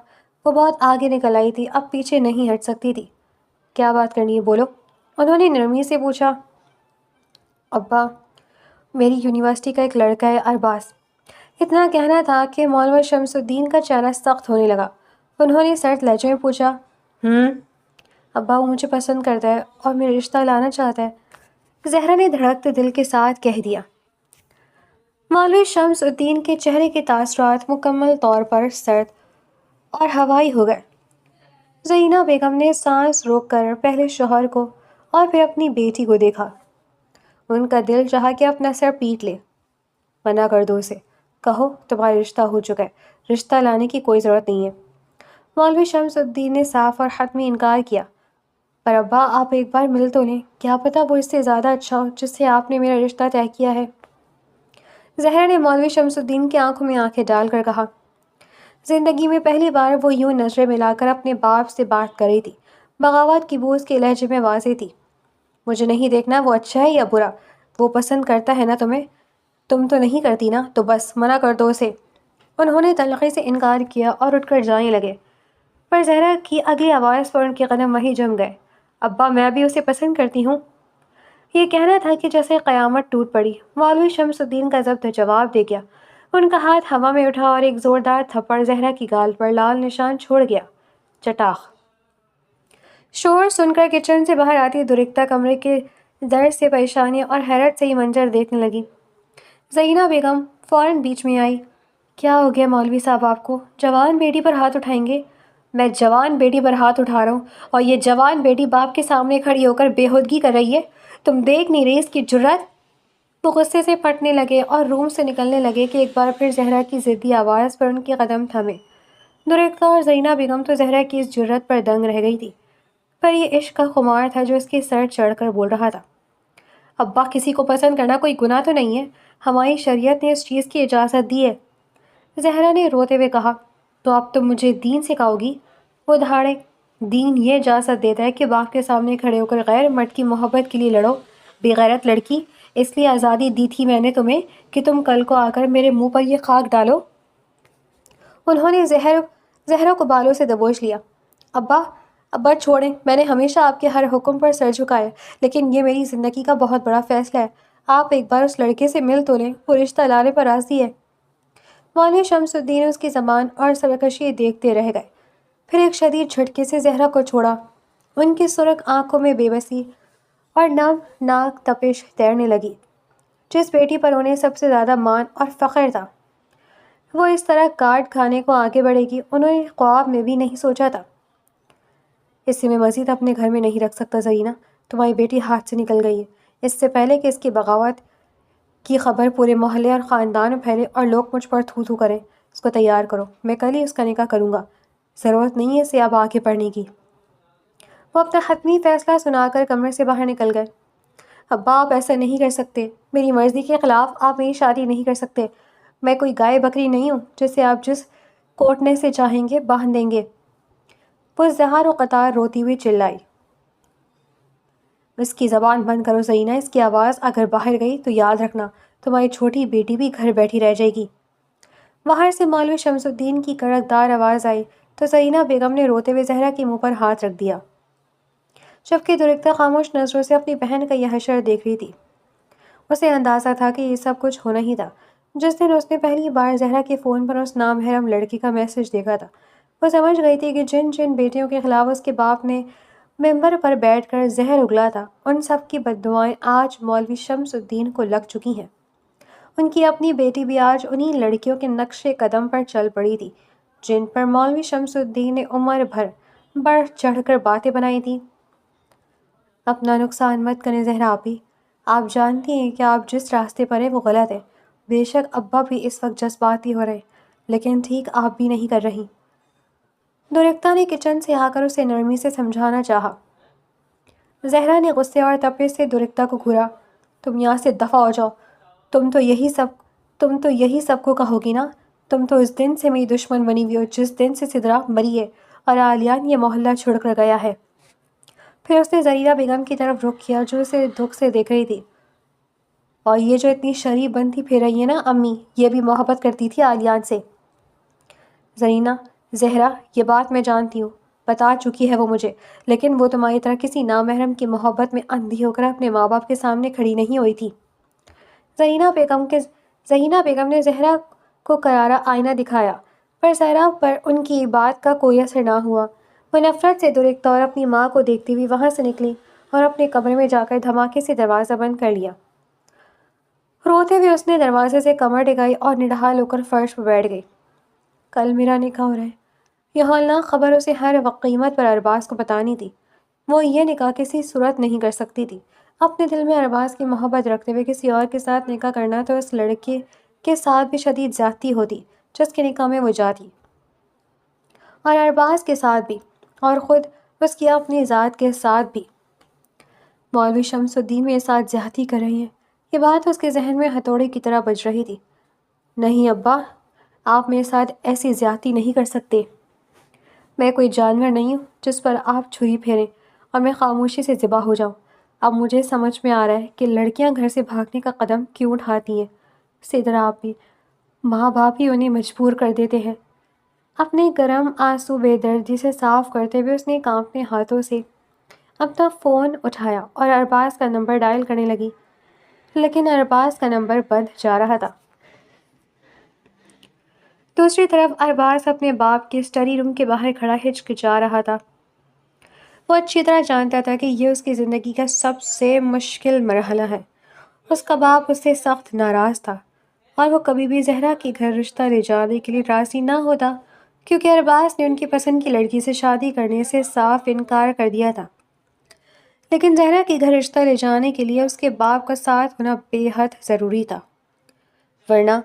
وہ بہت آگے نکل آئی تھی، اب پیچھے نہیں ہٹ سکتی تھی۔ کیا بات کرنی ہے، بولو، انہوں نے نرمی سے پوچھا۔ ابا، میری یونیورسٹی کا ایک لڑکا ہے ارباز۔ اتنا کہنا تھا کہ مولوی شمس الدین کا چہرہ سخت ہونے لگا۔ انہوں نے سرد لہجے میں پوچھا۔ ابا، وہ مجھے پسند کرتا ہے اور میرا رشتہ لانا چاہتا ہے، زہرا نے دھڑکتے دل کے ساتھ کہہ دیا۔ مولوی شمس الدین کے چہرے کے تاثرات مکمل طور پر سرد اور ہوائی ہو گئے۔ زینہ بیگم نے سانس روک کر پہلے شوہر کو اور پھر اپنی بیٹی کو دیکھا۔ ان کا دل چاہا کہ اپنا سر پیٹ لے۔ منع کر دو اسے، کہو تمہارا رشتہ ہو چکا ہے، رشتہ لانے کی کوئی ضرورت نہیں ہے۔ مولوی شمس الدین نے صاف اور حتمی انکار کیا۔ پر ابا، آپ ایک بار مل تو لیں، کیا پتہ وہ اس سے زیادہ اچھا ہو جس سے آپ نے میرا رشتہ طے کیا ہے، زہرا نے مولوی شمس الدین کی آنکھوں میں آنکھیں ڈال کر کہا۔ زندگی میں پہلی بار وہ یوں نظریں ملا کر اپنے باپ سے بات کر رہی تھی، بغاوت کی بو اس کے لہجے میں واضح تھی۔ مجھے نہیں دیکھنا وہ اچھا ہے یا برا، وہ پسند کرتا ہے نا تمہیں، تم تو نہیں کرتی نا، تو بس منع کر دو اسے۔ انہوں نے تلخی سے انکار کیا اور اٹھ کر جانے لگے، پر زہرا کی اگلی آواز پر ان کے قدم وہیں جم گئے۔ ابا، میں بھی اسے پسند کرتی ہوں، یہ کہنا تھا کہ جیسے قیامت ٹوٹ پڑی۔ مولوی شمس الدین کا ضبط جواب دے گیا۔ ان کا ہاتھ ہوا میں اٹھا اور ایک زوردار تھپڑ زہرا کی گال پر لال نشان چھوڑ گیا۔ چٹاخ! شور سن کر کچن سے باہر آتی درختہ کمرے کے در سے پریشانی اور حیرت سے یہ منظر دیکھنے لگی۔ زینہ بیگم فوراً بیچ میں آئی۔ کیا ہو گیا مولوی صاحب آپ کو؟ جوان بیٹی پر ہاتھ اٹھائیں گے؟ میں جوان بیٹی پر ہاتھ اٹھا رہا ہوں اور یہ جوان بیٹی باپ کے سامنے کھڑی ہو کر بےہودگی کر رہی ہے، تم دیکھ نہیں رہی اس کی جرأت؟ وہ غصے سے پھٹنے لگے اور روم سے نکلنے لگے کہ ایک بار پھر زہرا کی ضدی آواز پر ان کے قدم تھمے۔ درختہ اور زینہ بیگم تو زہرا کی اس جرأت پر دنگ رہ گئی تھی، پر یہ عشق کا خمار تھا جو اس کے سر چڑھ کر بول رہا تھا۔ ابا، کسی کو پسند کرنا کوئی گناہ تو نہیں ہے، ہماری شریعت نے اس چیز کی اجازت دی ہے، زہرا نے روتے ہوئے کہا۔ تو اب تم مجھے دین سکھاؤ گی؟ وہ دہاڑے۔ دین یہ اجازت دیتا ہے کہ باپ کے سامنے کھڑے ہو کر غیر مرد کی محبت کے لیے لڑو، بے غیرت لڑکی، اس لیے آزادی دی تھی میں نے تمہیں کہ تم کل کو آ کر میرے منہ پر یہ خاک ڈالو۔ انہوں نے زہرا کو بالوں سے دبوچ لیا۔ ابا چھوڑیں، میں نے ہمیشہ آپ کے ہر حکم پر سر جھکایا، لیکن یہ میری زندگی کا بہت بڑا فیصلہ ہے، آپ ایک بار اس لڑکے سے مل تو لیں، وہ رشتہ لانے پر راضی ہے۔ مولوی شمس الدین اس کی زبان اور سرکشی دیکھتے رہ گئے۔ پھر ایک شدید جھٹکے سے زہرا کو چھوڑا۔ ان کی سرخ آنکھوں میں بے بسی اور نم ناک تپش تیرنے لگی۔ جس بیٹی پر انہیں سب سے زیادہ مان اور فخر تھا، وہ اس طرح کاٹ کھانے کو آگے بڑھے گی، انہوں نے خواب میں بھی نہیں سوچا تھا۔ اس سے میں مزید اپنے گھر میں نہیں رکھ سکتا زرینہ، تمہاری بیٹی ہاتھ سے نکل گئی ہے۔ اس سے پہلے کہ اس کی بغاوت کی خبر پورے محلے اور خاندان میں پھیلے اور لوگ مجھ پر تھو تھو کریں، اس کو تیار کرو، میں کل ہی اس کا نکاح کروں گا، ضرورت نہیں ہے اسے اب آگے پڑھنے کی۔ وہ اپنا حتمی فیصلہ سنا کر کمرے سے باہر نکل گئے۔ ابا آپ ایسا نہیں کر سکتے، میری مرضی کے خلاف آپ میری شادی نہیں کر سکتے، میں کوئی گائے بکری نہیں ہوں جسے آپ جس کوٹنے سے چاہیں گے باندھ دیں گے۔ وہ زہر و قطار روتی ہوئی چلائی۔ اس کی زبان بند کرو زرینہ، اس کی آواز اگر باہر گئی تو یاد رکھنا تمہاری چھوٹی بیٹی بھی گھر بیٹھی رہ جائے گی۔ باہر سے مولوی شمس الدین کی کڑکدار آواز آئی تو زرینہ بیگم نے روتے ہوئے زہرا کے منہ پر ہاتھ رکھ دیا، جبکہ درختہ خاموش نظروں سے اپنی بہن کا یہ حشر دیکھ رہی تھی۔ اسے اندازہ تھا کہ یہ سب کچھ ہونا ہی تھا۔ جس دن اس نے پہلی بار زہرا کے فون پر اس نامحرم لڑکی کا میسج دیکھا تھا، وہ سمجھ گئی تھی کہ جن جن بیٹیوں کے خلاف اس کے باپ نے ممبر پر بیٹھ کر زہر اگلا تھا، ان سب کی بددعائیں آج مولوی شمس الدین کو لگ چکی ہیں۔ ان کی اپنی بیٹی بھی آج انہی لڑکیوں کے نقش قدم پر چل پڑی تھی جن پر مولوی شمس الدین نے عمر بھر بڑھ چڑھ کر باتیں بنائی تھیں۔ اپنا نقصان مت کریں زہرا آپی، آپ جانتی ہیں کہ آپ جس راستے پر ہیں وہ غلط ہے۔ بے شک ابا بھی اس وقت جذباتی ہو رہے، لیکن ٹھیک آپ بھی نہیں کر رہی۔ درختہ نے کچن سے آ کر اسے نرمی سے سمجھانا چاہا۔ زہرا نے غصے اور تپش سے درختہ کو گھورا، تم یہاں سے دفع ہو جاؤ، تم تو یہی سب کو کہو گی نا، تم تو اس دن سے میری دشمن بنی ہوئی ہو جس دن سے سدرا مری ہے اور عالیان یہ محلہ چھوڑ کر گیا ہے۔ پھر اس نے زرینہ بیگم کی طرف رخ کیا جو اسے دکھ سے دیکھ رہی تھی۔ اور یہ جو اتنی شریف بنتی پھر رہی ہے نا امی، یہ بھی محبت کرتی تھی عالیان سے۔ زرینہ، زہرا، یہ بات میں جانتی ہوں، بتا چکی ہے وہ مجھے، لیکن وہ تمہاری طرح کسی نامحرم کی محبت میں اندھی ہو کر اپنے ماں باپ کے سامنے کھڑی نہیں ہوئی تھی۔ زرینہ بیگم نے زہرا کو کرارا آئینہ دکھایا، پر زہرا پر ان کی بات کا کوئی اثر نہ ہوا۔ وہ نفرت سے درختہ اور اپنی ماں کو دیکھتی ہوئی وہاں سے نکلی اور اپنے کمرے میں جا کر دھماکے سے دروازہ بند کر لیا۔ روتے ہوئے اس نے دروازے سے کمر ٹکائی اور نڈھال ہو کر فرش پر بیٹھ گئی۔ کل میرا نکاح ہو رہا ہے، یہ ہولناک خبر اسے ہر قیمت پر ارباز کو بتانی تھی۔ وہ یہ نکاح کسی صورت نہیں کر سکتی تھی۔ اپنے دل میں ارباز کی محبت رکھتے ہوئے کسی اور کے ساتھ نکاح کرنا تو اس لڑکے کے ساتھ بھی شدید زیادتی ہوتی جس کے نکاح میں وہ جاتی، اور ارباز کے ساتھ بھی، اور خود اس کی اپنی ذات کے ساتھ بھی۔ مولوی شمس الدین میرے ساتھ زیادتی کر رہی ہیں، یہ بات اس کے ذہن میں ہتھوڑے کی طرح بج رہی تھی۔ نہیں ابا، آپ میرے ساتھ ایسی زیادتی نہیں کر سکتے، میں کوئی جانور نہیں ہوں جس پر آپ چھری پھیریں اور میں خاموشی سے ذبح ہو جاؤں۔ اب مجھے سمجھ میں آ رہا ہے کہ لڑکیاں گھر سے بھاگنے کا قدم کیوں اٹھاتی ہیں، سدرا آپ بھی، ماں باپ ہی انہیں مجبور کر دیتے ہیں۔ اپنے گرم آنسو بے دردی سے صاف کرتے ہوئے اس نے کانپتے ہاتھوں سے اپنا فون اٹھایا اور ارباز کا نمبر ڈائل کرنے لگی، لیکن ارباز کا نمبر بند جا رہا تھا۔ دوسری طرف ارباز اپنے باپ کے اسٹڈی روم کے باہر کھڑا ہچکچا رہا تھا۔ وہ اچھی طرح جانتا تھا کہ یہ اس کی زندگی کا سب سے مشکل مرحلہ ہے۔ اس کا باپ اس سے سخت ناراض تھا اور وہ کبھی بھی زہرا کے گھر رشتہ لے جانے کے لیے راضی نہ ہوتا، کیونکہ ارباز نے ان کی پسند کی لڑکی سے شادی کرنے سے صاف انکار کر دیا تھا۔ لیکن زہرا کے گھر رشتہ لے جانے کے لیے اس کے باپ کا ساتھ ہونا بے حد ضروری تھا، ورنہ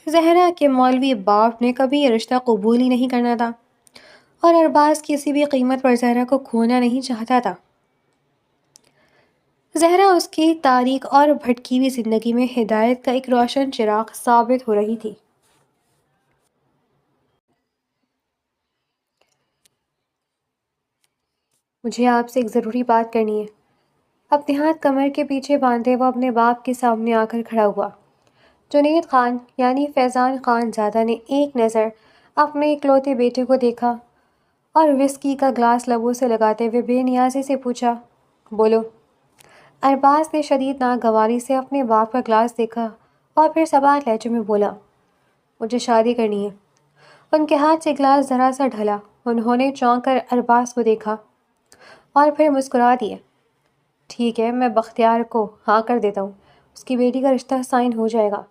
زہرا کے مولوی باپ نے کبھی یہ رشتہ قبول ہی نہیں کرنا تھا، اور ارباز کسی بھی قیمت پر زہرا کو کھونا نہیں چاہتا تھا۔ زہرا اس کی تاریک اور بھٹکی ہوئی زندگی میں ہدایت کا ایک روشن چراغ ثابت ہو رہی تھی۔ مجھے آپ سے ایک ضروری بات کرنی ہے۔ اپنے ہاتھ کمر کے پیچھے باندھے وہ اپنے باپ کے سامنے آ کر کھڑا ہوا۔ جنید خان یعنی فیضان خان زادہ نے ایک نظر اپنے اکلوتے بیٹے کو دیکھا اور وسکی کا گلاس لبوں سے لگاتے ہوئے بے نیازی سے پوچھا، بولو۔ ارباز نے شدید ناگواری سے اپنے باپ کا گلاس دیکھا اور پھر سوار لہجے میں بولا، مجھے شادی کرنی ہے۔ ان کے ہاتھ سے گلاس ذرا سا ڈھلا انہوں نے چونک کر ارباز کو دیکھا اور پھر مسکرا دیے۔ ٹھیک ہے، میں بختیار کو ہاں کر دیتا ہوں، اس کی بیٹی کا رشتہ سائن ہو جائے گا،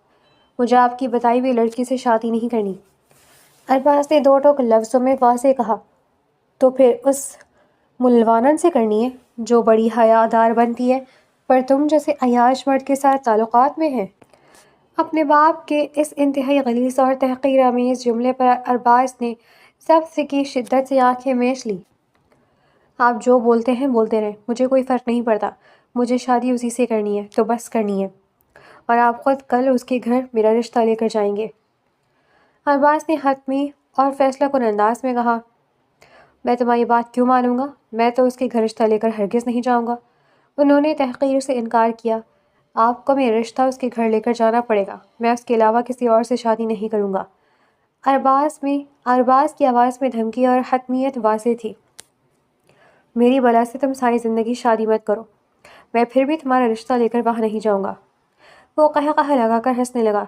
مجھے آپ کی بتائی ہوئی لڑکی سے شادی نہیں کرنی۔ ارباز نے دو ٹوک لفظوں میں واضح کہا۔ تو پھر اس ملوانن سے کرنی ہے جو بڑی حیادار بنتی ہے پر تم جیسے عیاش مرد کے ساتھ تعلقات میں ہے۔ اپنے باپ کے اس انتہائی غلیظ اور تحقیر آمیز جملے پر ارباز نے سبز کی شدت سے آنکھیں میچ لی۔ آپ جو بولتے ہیں بولتے رہیں، مجھے کوئی فرق نہیں پڑتا، مجھے شادی اسی سے کرنی ہے تو بس کرنی ہے، اور آپ خود کل اس کے گھر میرا رشتہ لے کر جائیں گے۔ ارباز نے حتمی اور فیصلہ کن انداز میں کہا، میں تمہاری بات کیوں مانوں گا؟ میں تو اس کے گھر رشتہ لے کر ہرگز نہیں جاؤں گا۔ انہوں نے تحقیر سے انکار کیا۔ آپ کو میرا رشتہ اس کے گھر لے کر جانا پڑے گا، میں اس کے علاوہ کسی اور سے شادی نہیں کروں گا۔ ارباز کی آواز میں دھمکی اور حتمیت واضح تھی۔ میری بلا سے تم ساری زندگی شادی مت کرو، میں پھر بھی تمہارا رشتہ لے کر وہاں نہیں جاؤں گا۔ وہ قہقہہ لگا کر ہنسنے لگا۔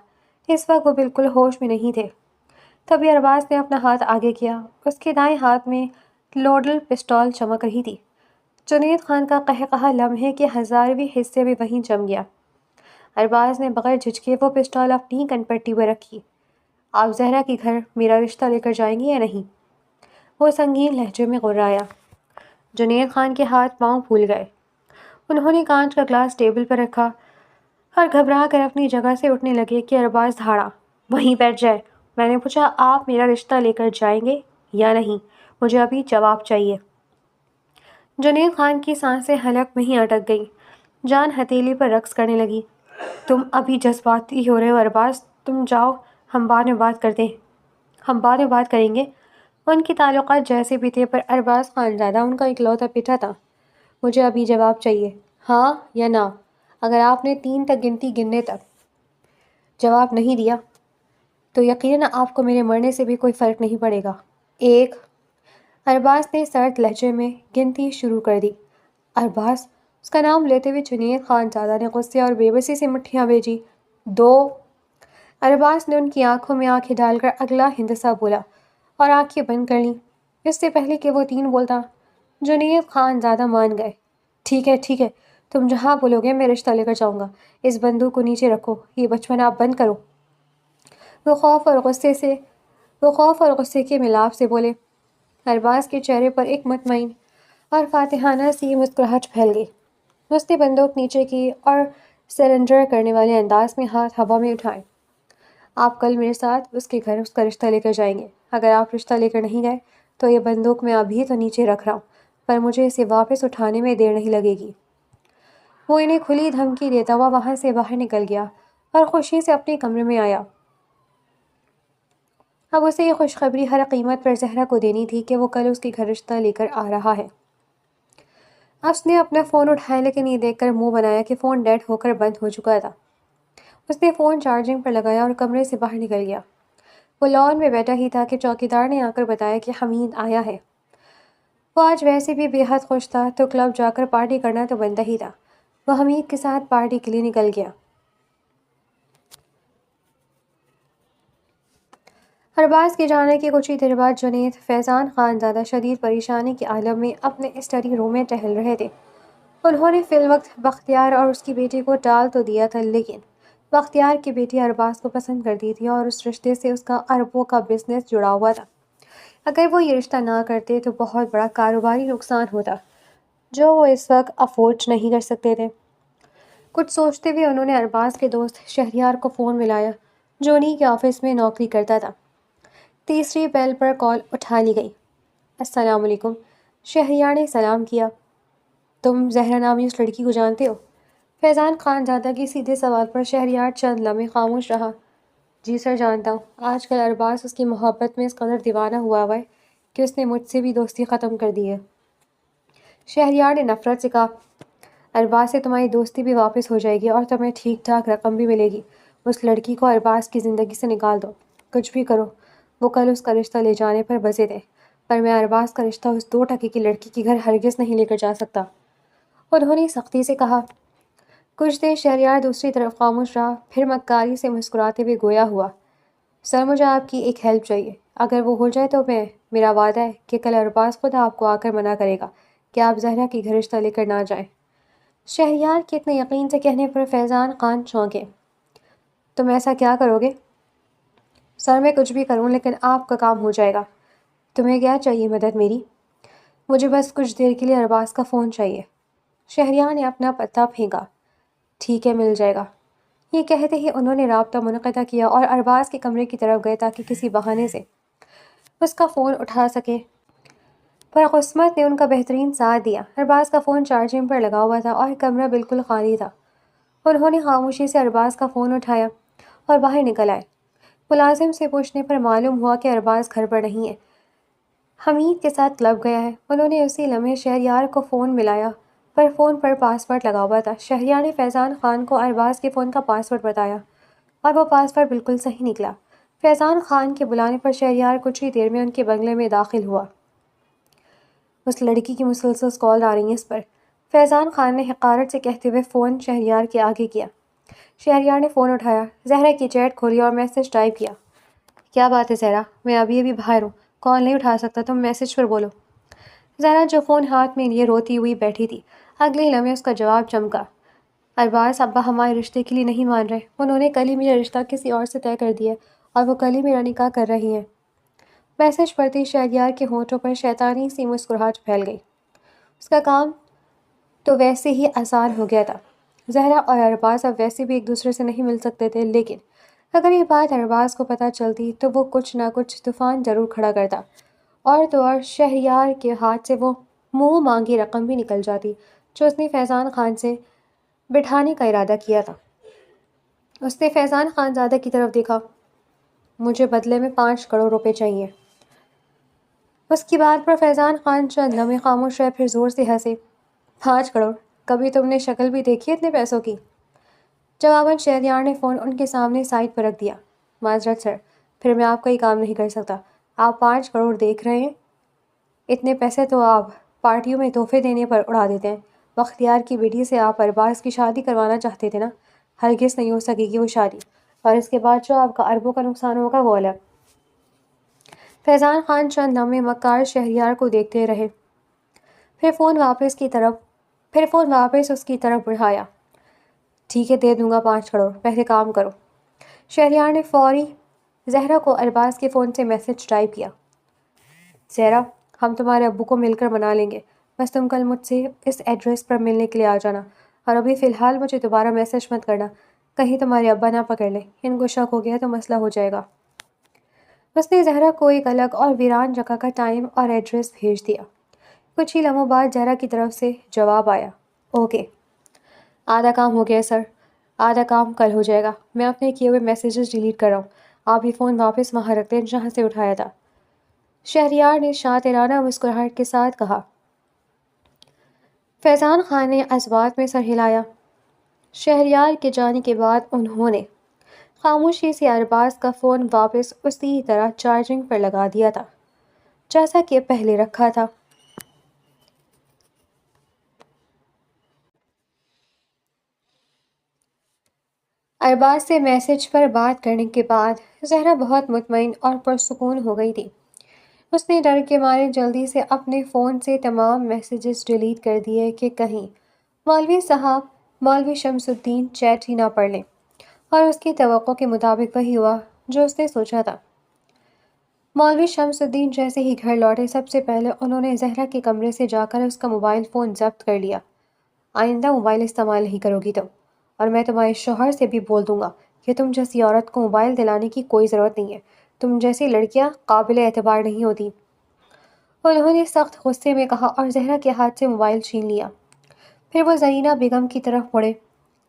اس وقت وہ بالکل ہوش میں نہیں تھے۔ تبھی ارباز نے اپنا ہاتھ آگے کیا۔ اس کے دائیں ہاتھ میں لوڈل پستول چمک رہی تھی۔ جنید خان کا قہقہہ لمحے کے ہزارویں حصے میں وہیں جم گیا۔ ارباز نے بغیر جھجکے وہ پستول اپنی کن پٹی پر رکھی۔ آپ زہرا کے گھر میرا رشتہ لے کر جائیں گے یا نہیں؟ وہ سنگین لہجے میں غرایا۔ جنید خان کے ہاتھ پاؤں پھول گئے۔ انہوں نے کانچ کا گلاس ٹیبل پر رکھا اور گھبرا کر اپنی جگہ سے اٹھنے لگے کہ ارباز دھاڑا، وہیں بیٹھ جائے، میں نے پوچھا آپ میرا رشتہ لے کر جائیں گے یا نہیں، مجھے ابھی جواب چاہیے۔ جنید خان کی سانسیں حلق میں ہی اٹک گئیں، جان ہتھیلی پر رقص کرنے لگی۔ تم ابھی جذباتی ہو رہے ہو ارباز، تم جاؤ، ہم بعد میں بات کریں گے۔ ان کے تعلقات جیسے بھی تھے پر ارباز خانزادہ ان کا اکلوتا بیٹا تھا۔ مجھے ابھی جواب چاہیے، ہاں یا نہ۔ اگر آپ نے 3 تک گننے تک جواب نہیں دیا تو یقیناً آپ کو میرے مرنے سے بھی کوئی فرق نہیں پڑے گا۔ 1۔ ارباز نے سرد لہجے میں گنتی شروع کر دی۔ ارباز، اس کا نام لیتے ہوئے جنید خانزادہ نے غصے اور بے بسی سے مٹھیاں بھیجی۔ 2۔ ارباز نے ان کی آنکھوں میں آنکھیں ڈال کر اگلا ہندسہ بولا اور آنکھیں بند کر لیں۔ اس سے پہلے کہ وہ 3 بولتا، جنید خانزادہ مان گئے۔ ٹھیک ہے، تم جہاں بولو گے میں رشتہ لے کر جاؤں گا۔ اس بندوق کو نیچے رکھو، یہ بچپن آپ بند کرو۔ وہ خوف اور غصے کے ملاپ سے بولے۔ ارباز کے چہرے پر ایک مطمئن اور فاتحانہ سی مسکراہٹ پھیل گئی۔ اس نے بندوق نیچے کی اور سرنڈر کرنے والے انداز میں ہاتھ ہوا میں اٹھائے۔ آپ کل میرے ساتھ اس کے گھر اس کا رشتہ لے کر جائیں گے۔ اگر آپ رشتہ لے کر نہیں گئے تو یہ بندوق میں ابھی تو نیچے رکھ رہا ہوں، پر مجھے اسے واپس اٹھانے میں دیر نہیں لگے گی۔ وہ انہیں کھلی دھمکی دیتا ہوا وہاں سے باہر نکل گیا اور خوشی سے اپنے کمرے میں آیا۔ اب اسے یہ خوشخبری ہر قیمت پر زہرا کو دینی تھی کہ وہ کل اس کے گھر رشتہ لے کر آ رہا ہے۔ اس نے اپنا فون اٹھایا لیکن یہ دیکھ کر منہ بنایا کہ فون ڈیڈ ہو کر بند ہو چکا تھا۔ اس نے فون چارجنگ پر لگایا اور کمرے سے باہر نکل گیا۔ وہ لان میں بیٹھا ہی تھا کہ چوکیدار نے آ کر بتایا کہ حمید آیا ہے۔ وہ آج ویسے بھی بے حد خوش تھا تو کلب جا کر پارٹی کرنا تو بنتا ہی تھا۔ وہ حمید کے ساتھ پارٹی کے لیے نکل گیا۔ ارباز کے جانے کے کچھ ہی دیر بعد جنید فیضان خانزادہ شدید پریشانی کے عالم میں اپنے اسٹڈی روم میں ٹہل رہے تھے۔ انہوں نے فی الوقت بختیار اور اس کی بیٹی کو ٹال تو دیا تھا، لیکن بختیار کی بیٹی ارباز کو پسند کرتی تھی اور اس رشتے سے اس کا اربوں کا بزنس جڑا ہوا تھا۔ اگر وہ یہ رشتہ نہ کرتے تو بہت بڑا کاروباری نقصان ہوتا جو وہ اس وقت افورڈ نہیں کر سکتے تھے۔ کچھ سوچتے ہوئے انہوں نے ارباز کے دوست شہریار کو فون ملایا جو انہی کے آفس میں نوکری کرتا تھا۔ تیسری بیل پر کال اٹھا لی گئی۔ السلام علیکم، شہریار نے سلام کیا۔ تم زہرا نامی اس لڑکی کو جانتے ہو؟ فیضان خانزادہ کے سیدھے سوال پر شہریار چند لمحے خاموش رہا۔ جی سر، جانتا ہوں۔ آج کل ارباز اس کی محبت میں اس قدر دیوانہ ہوا ہے کہ اس نے مجھ سے بھی دوستی ختم کر دی ہے۔ شہریار نے نفرت سے کہا، ارباز سے تمہاری دوستی بھی واپس ہو جائے گی اور تمہیں ٹھیک ٹھاک رقم بھی ملے گی۔ اس لڑکی کو ارباز کی زندگی سے نکال دو، کچھ بھی کرو۔ وہ کل اس کا رشتہ لے جانے پر بسے تھے، پر میں ارباز کا رشتہ اس 2 ٹکے کی لڑکی کے گھر ہرگز نہیں لے کر جا سکتا، انہوں نے سختی سے کہا۔ کچھ دیر شہریار دوسری طرف خاموش رہا، پھر مکاری سے مسکراتے ہوئے گویا ہوا، سر مجھے آپ کی ایک ہیلپ چاہیے، اگر وہ ہو جائے تو میں میرا وعدہ ہے کہ کل ارباز خود آپ کو آ کر منع کرے گا کہ آپ زہرا کی گھر رشتہ لے کر نہ جائیں۔ شہریار کے اتنے یقین سے کہنے پر فیضان خان چونکے۔ تم ایسا کیا کرو گے؟ سر میں کچھ بھی کروں لیکن آپ کا کام ہو جائے گا۔ تمہیں کیا چاہیے مدد میری؟ مجھے بس کچھ دیر کے لیے ارباز کا فون چاہیے۔ شہریار نے اپنا پتہ پھینکا۔ ٹھیک ہے، مل جائے گا۔ یہ کہتے ہی انہوں نے رابطہ منقطع کیا اور ارباز کے کمرے کی طرف گئے تاکہ کسی بہانے سے اس کا فون اٹھا سکے، پر قسمت نے ان کا بہترین ساتھ دیا۔ ارباز کا فون چارجنگ پر لگا ہوا تھا اور کمرہ بالکل خالی تھا۔ انہوں نے خاموشی سے ارباز کا فون اٹھایا اور باہر نکل آئے۔ ملازم سے پوچھنے پر معلوم ہوا کہ ارباز گھر پر نہیں ہے، حمید کے ساتھ کلب گیا ہے۔ انہوں نے اسی لمحے شہریار کو فون ملایا، پر فون پر پاس ورڈ لگا ہوا تھا۔ شہریار نے فیضان خان کو ارباز کے فون کا پاس ورڈ بتایا اور وہ پاس ورڈ بالکل صحیح نکلا۔ فیضان خان کے بلانے پر شہریار کچھ ہی دیر میں ان کے بنگلے میں داخل ہوا۔ اس لڑکی کی مسلسل کال آ رہی ہیں اس پر، فیضان خان نے حقارت سے کہتے ہوئے فون شہریار کے آگے کیا۔ شہریار نے فون اٹھایا، زہرا کی چیٹ کھولی اور میسج ٹائپ کیا۔ کیا بات ہے زہرا؟ میں ابھی باہر ہوں، کال نہیں اٹھا سکتا، تم میسج پر بولو۔ زہرا جو فون ہاتھ میں لیے روتی ہوئی بیٹھی تھی، اگلے ہی لمحے اس کا جواب چمکا۔ ارباز ابا ہمارے رشتے کے لیے نہیں مان رہے، انہوں نے کل ہی میرا رشتہ کسی اور سے طے کر دیا اور وہ کل ہی میرا نکاح کر رہی ہیں۔ میسج پڑھتے شہریار کے ہونٹوں پر شیطانی سی مسکراہٹ پھیل گئی۔ اس کا کام تو ویسے ہی آسان ہو گیا تھا۔ زہرا اور ارباز اب ویسے بھی ایک دوسرے سے نہیں مل سکتے تھے، لیکن اگر یہ بات ارباز کو پتہ چلتی تو وہ کچھ نہ کچھ طوفان ضرور کھڑا کرتا، اور تو اور شہریار کے ہاتھ سے وہ منہ مانگی رقم بھی نکل جاتی جو اس نے فیضان خان سے بٹھانے کا ارادہ کیا تھا۔ اس نے فیضان خان زادہ کی طرف دیکھا۔ مجھے بدلے میں 5 کروڑ روپے چاہیے۔ اس کی بات پر فیضان خان چند لمحے خاموش رہے، پھر زور سے ہنسے۔ 5 کروڑ؟ کبھی تم نے شکل بھی دیکھی اتنے پیسوں کی؟ جواباً شہریار نے فون ان کے سامنے سائڈ پر رکھ دیا۔ معذرت سر، پھر میں آپ کا ہی کام نہیں کر سکتا۔ آپ 5 کروڑ دیکھ رہے ہیں؟ اتنے پیسے تو آپ پارٹیوں میں تحفے دینے پر اڑا دیتے ہیں۔ بختیار کی بیٹی سے آپ ارباز کی شادی کروانا چاہتے تھے نا؟ ہرگز نہیں ہو سکے گی وہ شادی، اور اس کے بعد جو آپ کا اربوں کا نقصان ہوگا وہ الگ۔ فیضان خان چند لمحے مکار شہریار کو دیکھتے رہے، پھر فون واپس اس کی طرف بڑھایا۔ ٹھیک ہے، دے دوں گا 5 کروڑ، پہلے کام کرو۔ شہریار نے فوری زہرا کو ارباز کے فون سے میسج ٹائپ کیا۔ زہرا، ہم تمہارے ابو کو مل کر منا لیں گے، بس تم کل مجھ سے اس ایڈریس پر ملنے کے لیے آ جانا، اور ابھی فی الحال مجھے دوبارہ میسج مت کرنا، کہیں تمہارے ابا نہ پکڑ لیں، ان کو شک ہو گیا تو مسئلہ ہو جائے گا۔ اس نے زہرا کو ایک الگ اور ویران جگہ کا ٹائم اور ایڈریس بھیج دیا۔ کچھ ہی لمحوں بعد زہرا کی طرف سے جواب آیا، اوکے۔ آدھا کام ہو گیا سر، آدھا کام کل ہو جائے گا۔ میں اپنے کیے ہوئے میسیجز ڈیلیٹ کر رہا ہوں، آپ یہ فون واپس وہاں رکھ دیں جہاں سے اٹھایا تھا۔ شہریار نے شاطرانہ مسکراہٹ کے ساتھ کہا۔ فیضان خان نے اس بات میں سر ہلایا۔ شہریار کے جانے کے بعد انہوں نے خاموشی سے ارباز کا فون واپس اسی طرح چارجنگ پر لگا دیا تھا جیسا کہ پہلے رکھا تھا۔ ارباز سے میسج پر بات کرنے کے بعد زہرا بہت مطمئن اور پرسکون ہو گئی تھی۔ اس نے ڈر کے مارے جلدی سے اپنے فون سے تمام میسیجز ڈیلیٹ کر دیے کہ کہیں مولوی صاحب مولوی شمس الدین چیٹ ہی نہ پڑھ لیں، اور اس کی توقع کے مطابق وہی ہوا جو اس نے سوچا تھا۔ مولوی شمس الدین جیسے ہی گھر لوٹے، سب سے پہلے انہوں نے زہرا کے کمرے سے جا کر اس کا موبائل فون ضبط کر لیا۔ آئندہ موبائل استعمال نہیں کرو گی تم، اور میں تمہارے شوہر سے بھی بول دوں گا کہ تم جیسی عورت کو موبائل دلانے کی کوئی ضرورت نہیں ہے، تم جیسی لڑکیاں قابل اعتبار نہیں ہوتی۔ انہوں نے سخت غصے میں کہا اور زہرا کے ہاتھ سے موبائل چھین لیا۔ پھر وہ زرینہ بیگم کی طرف مڑے۔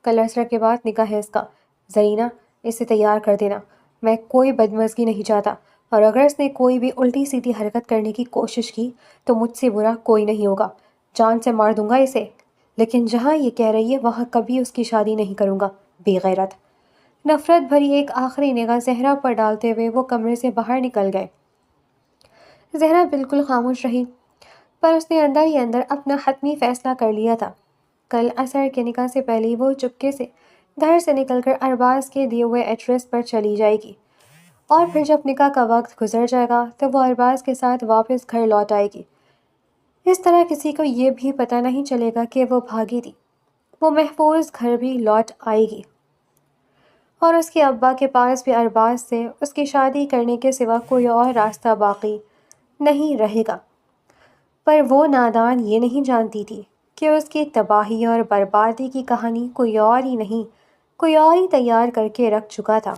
کل عصر کے بعد نکاح ہے اس کا، زرینہ اسے تیار کر دینا، میں کوئی بدمزگی نہیں چاہتا، اور اگر اس نے کوئی بھی الٹی سیدھی حرکت کرنے کی کوشش کی تو مجھ سے برا کوئی نہیں ہوگا، جان سے مار دوں گا اسے، لیکن جہاں یہ کہہ رہی ہے وہاں کبھی اس کی شادی نہیں کروں گا، بے غیرت۔ نفرت بھری ایک آخری نگاہ زہرا پر ڈالتے ہوئے وہ کمرے سے باہر نکل گئے۔ زہرا بالکل خاموش رہی، پر اس نے اندر ہی اندر اپنا حتمی فیصلہ کر لیا تھا۔ کل عصر کے نکاح سے پہلے ہی وہ چپکے سے گھر سے نکل کر ارباز کے دیے ہوئے ایڈریس پر چلی جائے گی، اور پھر جب نکاح کا وقت گزر جائے گا تو وہ ارباز کے ساتھ واپس گھر لوٹ آئے گی۔ اس طرح کسی کو یہ بھی پتہ نہیں چلے گا کہ وہ بھاگی تھی۔ وہ محفوظ گھر بھی لوٹ آئے گی اور اس کے ابا کے پاس بھی ارباز سے اس کی شادی کرنے کے سوا کوئی اور راستہ باقی نہیں رہے گا۔ پر وہ نادان یہ نہیں جانتی تھی کہ اس کی تباہی اور بربادی کی کہانی کوئی اور ہی تیار کر کے رکھ چکا تھا۔